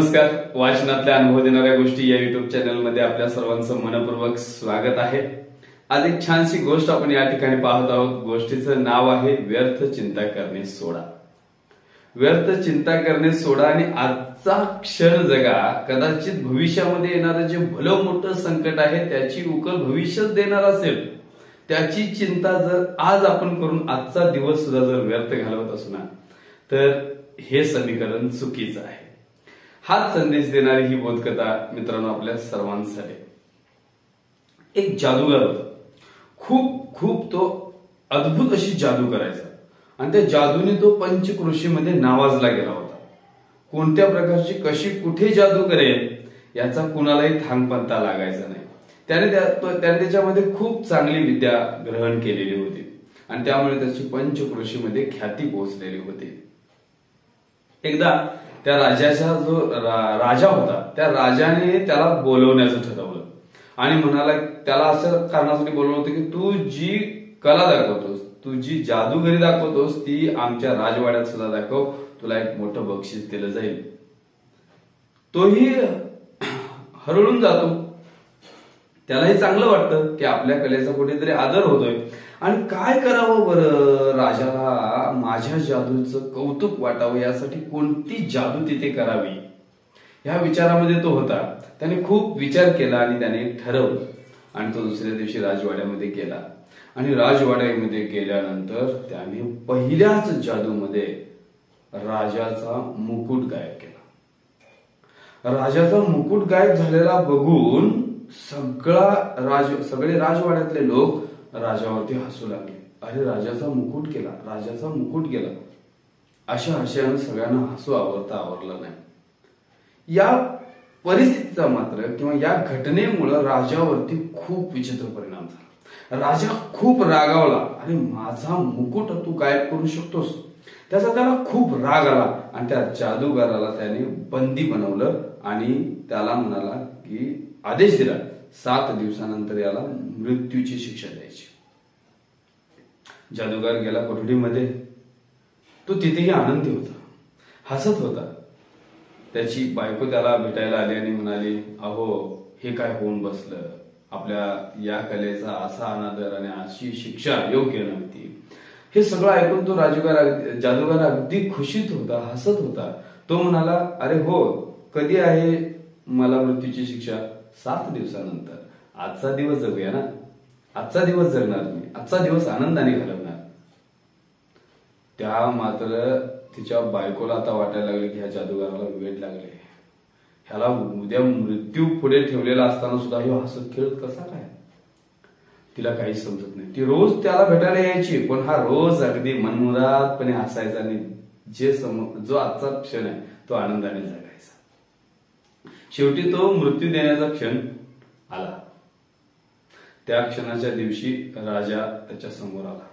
नमस्कार. वाचनातल्या अनुभव देणाऱ्या गोष्टी या युट्यूब चॅनल मध्ये आपल्या सर्वांचं मनपूर्वक स्वागत आहे. आज एक छानशी गोष्ट आपण या ठिकाणी पाहत आहोत. गोष्टीचं नाव आहे व्यर्थ चिंता करणे सोडा. व्यर्थ चिंता करणे सोडा आणि आजचा क्षण जगा. कदाचित भविष्यामध्ये येणारं जे भलं मोठं संकट आहे त्याची उकल भविष्यात देणार असेल, त्याची चिंता जर आज आपण करून आजचा दिवस सुद्धा जर व्यर्थ घालवत असू ना, तर हे समीकरण चुकीचं आहे. हाच संदेश देणारी ही बोधकथा मित्रांनो आपल्या सर्वांसाठी. एक जादूगार होता. खूप खूप तो अद्भुत अशी जादू करायचा आणि त्या जादूने तो पंचक्रोशीमध्ये नावाजला गेला होता. कोणत्या प्रकारची कशी कुठे जादू करेल याचा कुणालाही थांगपत्ता लागायचा नाही. त्याने त्याच्यामध्ये खूप चांगली विद्या ग्रहण केलेली होती आणि त्यामुळे त्याची पंचक्रोशीमध्ये ख्याती पोहोचलेली होती. एकदा त्या राजाचा जो राजा होता त्या राजाने त्याला बोलवण्याचं ठरवलं आणि म्हणाला, त्याला असं कारणासाठी बोलवलं होतं की तू जी कला दाखवतोस, तू जी जादूगिरी दाखवतोस ती आमच्या राजवाड्यात सुद्धा दाखव, तुला एक मोठं बक्षीस दिलं जाईल. तोही हरळून जातो. त्यालाही चांगलं वाटतं की आपल्या कलेचा कुठेतरी आदर होतोय आणि काय करावं बरं, राजाला माझ्या जादूचं कौतुक वाटावं यासाठी कोणती जादू तिथे करावी या विचारामध्ये तो होता. त्याने खूप विचार केला आणि त्याने ठरवलं आणि तो दुसऱ्या दिवशी राजवाड्यामध्ये गेला आणि राजवाड्यामध्ये गेल्यानंतर त्याने पहिल्याच जादूमध्ये राजाचा मुकुट गायब केला. राजाचा मुकुट गायब झालेला बघून सगळे राजवाड्यातले लोक राजावरती हसू लागले. अरे राजाचा मुकुट गेला, राजाचा मुकुट गेला. अशा आशयानं सगळ्यांना हसू आवरलं नाही. या परिस्थितीचा मात्र किंवा या घटनेमुळे राजावरती खूप विचित्र परिणाम झाला. राजा खूप रागावला. अरे माझा मुकुट तू गायब करू शकतोस, त्याचा त्याला खूप राग आला आणि त्या जादूगाराला त्याने बंदी बनवलं आणि त्याला म्हणाला की आदेश दिला 7 दिवसानंतर याला मृत्यूची शिक्षा द्यायची. जादूगार गेला कोठडीमध्ये. तो तिथेही आनंदी होता, हसत होता. त्याची बायको त्याला भेटायला आली आणि म्हणाली, अहो हे काय होऊन बसलं, आपल्या या कलेचा असा अनादर आणि अशी शिक्षा योग्य नव्हती. हे सगळं ऐकून तो जादूगार अगदी खुशीत होता, हसत होता. तो म्हणाला, अरे हो, कधी आहे मला मृत्यूची शिक्षा? 7 दिवसानंतर. आजचा दिवस जगूया ना, आजचा दिवस जगणार मी, आजचा दिवस आनंदाने घालवणार. त्या मात्र तिच्या बायकोला आता वाटायला लागले की ह्या जादूगाराला वेड लागले, ह्याला उद्या मृत्यू पुढे ठेवलेला असताना सुद्धा ह्यो हसत खेळत कसा काय. तिला काहीच समजत नाही. ती रोज त्याला भेटायला यायची, पण हा रोज अगदी मनमुरादपणे हसायचा आणि जो आजचा क्षण आहे तो आनंदाने जगायचा. शेवटी तो मृत्यू देण्याचा क्षण आला. त्या क्षणाच्या दिवशी राजा त्याच्या समोर आला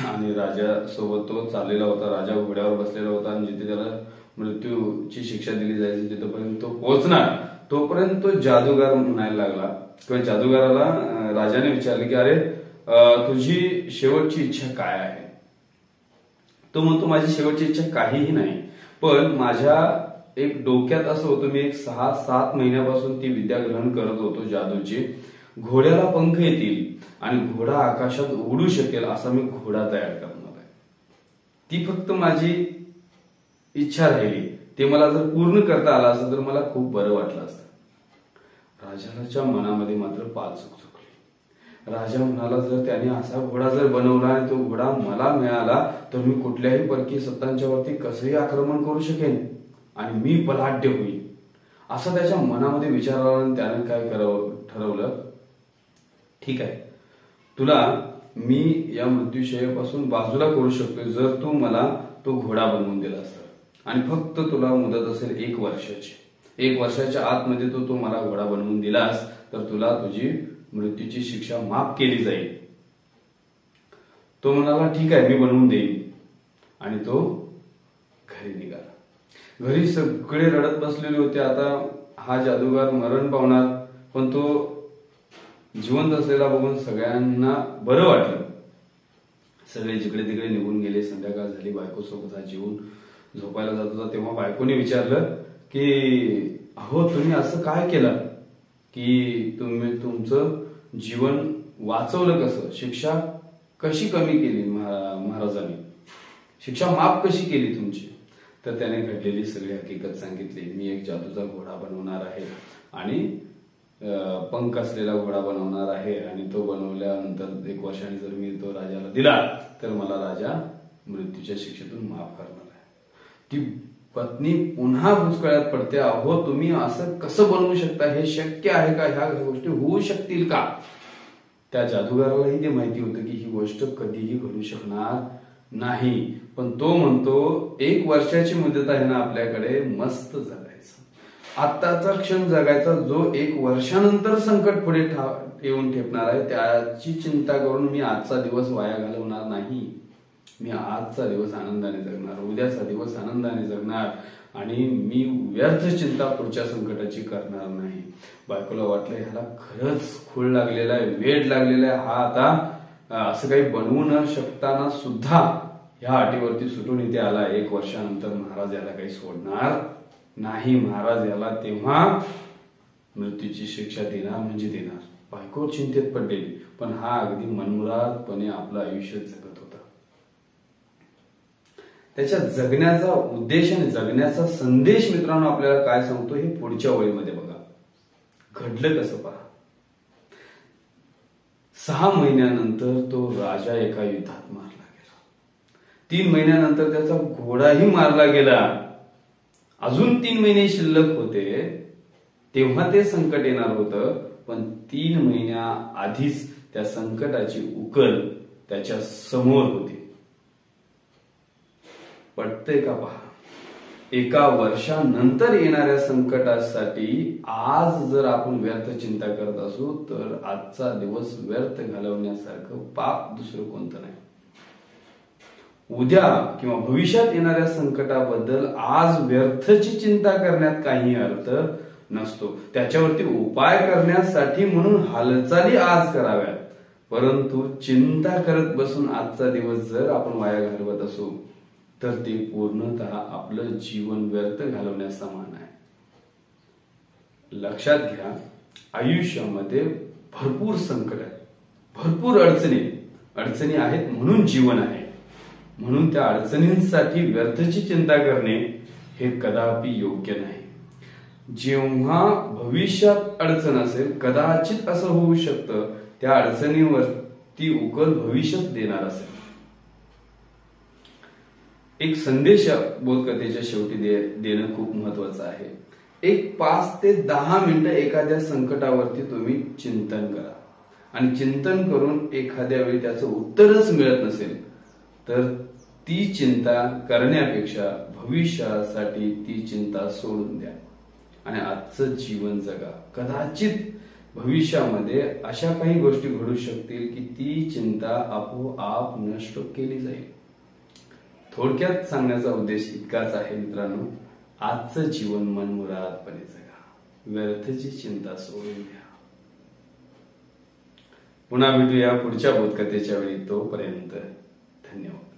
आणि राजा सोबत तो चाललेला होता. राजा घोड्यावर बसलेला होता आणि जिथे त्याला मृत्यूची शिक्षा दिली जायची तिथपर्यंत तो पोहोचणार. तोपर्यंत तो जादूगार म्हणायला लागला किंवा जादूगाराला राजाने विचारले की अरे तुझी शेवटची इच्छा काय आहे? तो म्हणतो, माझी शेवटची इच्छा काहीही नाही, पण माझ्या एक डोक्यात असं होतं, मी एक 6-7 महिन्यापासून ती विद्या ग्रहण करत होतो जादूची. घोड्याला पंख येतील आणि घोडा आकाशात उडू शकेल असा मी घोडा तयार करणार आहे. ती फक्त माझी इच्छा राहिली. ते मला जर पूर्ण करता आलं असतं तर मला खूप बरं वाटलं असतं. राजाच्या मनामध्ये मात्र पाल चुकली. राजा म्हणाला, जर त्याने असा घोडा जर बनवला आणि तो घोडा मला मिळाला तर मी कुठल्याही परकीय सत्तांच्या वरती कसंही आक्रमण करू शकेन आणि मी बलाढ्य होईल. असं त्याच्या मनामध्ये विचार आला आणि त्याने काय ठरवलं, ठीक आहे, तुला मी या मृत्यूशय्येपासून बाजूला करू शकतो जर तू मला तो घोडा बनवून दिलास तर, आणि फक्त तुला मुदत असेल 1 वर्षाची. 1 वर्षाच्या आतमध्ये तू मला घोडा बनवून दिलास तर तुला तुझी मृत्यूची शिक्षा माफ केली जाईल. तो म्हणाला, ठीक आहे, मी बनवून देईन. आणि तो घरी निघाला. घरी सगळे रडत बसलेले होते. आता हा जादूगार मरण पावणार, पण तो जिवंत असलेला बघून सगळ्यांना बरं वाटलं. सगळे जिकडे तिकडे निघून गेले. संध्याकाळ झाली. बायकोसोबत हा झोपायला जात होता तेव्हा बायकोने विचारलं की अहो तुम्ही असं काय केलं की तुम्ही तुमचं जीवन वाचवलं कसं, शिक्षा कशी कमी केली महाराजांनी, शिक्षा माफ कशी केली तुमची. तर त्याने घडलेली सगळी हकीकत सांगितली. मी एक जादूचा घोडा बनवणार आहे आणि पंख असलेला घोडा बनवणार आहे आणि तो बनवल्यानंतर 1 वर्षाने जर मी तो राजाला दिला तर मला राजा मृत्यूच्या शिक्षेतून माफ करणार आहे. ती पत्नी पुन्हा भुसकाळ्यात पडते. अहो तुम्ही असं कसं बनवू शकता, हे शक्य आहे का, ह्या गोष्टी होऊ शकतील का. त्या जादूगारालाही ते माहिती होतं की ही गोष्ट कधीही घडू शकणार नाही, पण तो म्हणतो 1 वर्षाची मुदत आहे ना आपल्याकडे, मस्त जगायचं, आत्ताचा क्षण जगायचा. जो 1 वर्षानंतर संकट पुढे येऊन ठेपणार आहे त्याची चिंता करून मी आजचा दिवस वाया घालवणार नाही. मी आजचा दिवस आनंदाने जगणार, उद्याचा दिवस आनंदाने जगणार आणि मी व्यर्थ चिंता पुढच्या संकटाची करणार नाही. बायकोला वाटलं ह्याला खरंच खूळ लागलेला आहे, वेड लागलेला आहे, हा आता असं काही बनवू न शकताना सुद्धा ह्या अटीवरती सुटून इथे आला. 1 वर्षानंतर महाराज याला काही सोडणार नाही, महाराज याला तेव्हा मृत्यूची शिक्षा देणार म्हणजे देणार. बायको चिंतेत पडलेली, पण हा अगदी मनमुरादपणे आपलं आयुष्य जगत होता. त्याच्या जगण्याचा उद्देश आणि जगण्याचा संदेश मित्रांनो आपल्याला काय सांगतो हे पुढच्या ओळीमध्ये बघा. घडलं कसं पहा. 6 महिन्यानंतर तो राजा एका युद्धात मारला गेला. 3 महिन्यानंतर त्याचा घोडाही मारला गेला. अजून 3 महिने शिल्लक होते तेव्हा ते संकट येणार होतं, पण 3 महिन्या आधीच त्या संकटाची उकल त्याच्या समोर होती. पटतंय का पहा. 1 वर्षानंतर येणाऱ्या संकटासाठी आज जर आपण व्यर्थ चिंता करत असू तर आजचा दिवस व्यर्थ घालवण्यासारखं पाप दुसरं कोणतं नाही. उद्या किंवा भविष्यात येणाऱ्या संकटाबद्दल आज व्यर्थची चिंता करण्यात काही अर्थ नसतो. त्याच्यावरती उपाय करण्यासाठी म्हणून हालचाली आज कराव्यात, परंतु चिंता करत बसून आजचा दिवस जर आपण वाया घालवत असू तर ते पूर्णतः आपलं जीवन व्यर्थ घालवण्यास समान आहे. लक्षात घ्या, आयुष्यामध्ये भरपूर संकट आहे, भरपूर अडचणी आहेत म्हणून जीवन आहे. म्हणून त्या अडचणींसाठी व्यर्थची चिंता करणे हे कदापि योग्य नाही. जेव्हा भविष्यात अडचण असेल, कदाचित असं होऊ शकतं त्या अडचणीवरती उकल भविष्यात देणार असेल. एक संदेश बोधकथेच्या शेवटी देणं खूप महत्वाचं आहे. एक 5 ते 10 मिनिटं एखाद्या संकटावरती तुम्ही चिंतन करा आणि चिंतन करून एखाद्या वेळी त्याचं उत्तरच मिळत नसेल तर ती चिंता करण्यापेक्षा भविष्यासाठी ती चिंता सोडून द्या आणि आजचं जीवन जगा. कदाचित भविष्यामध्ये अशा काही गोष्टी घडू शकतील की ती चिंता आपोआप नष्ट केली जाईल. थोडक्यात सांगण्याचा उद्देश इतकाच आहे मित्रांनो, आजचं जीवन मनमुरादपणे जगा, व्यर्थची चिंता सोडून द्या. पुन्हा भेटूया पुढच्या बोधकथेच्या वेळी. तोपर्यंत धन्यवाद.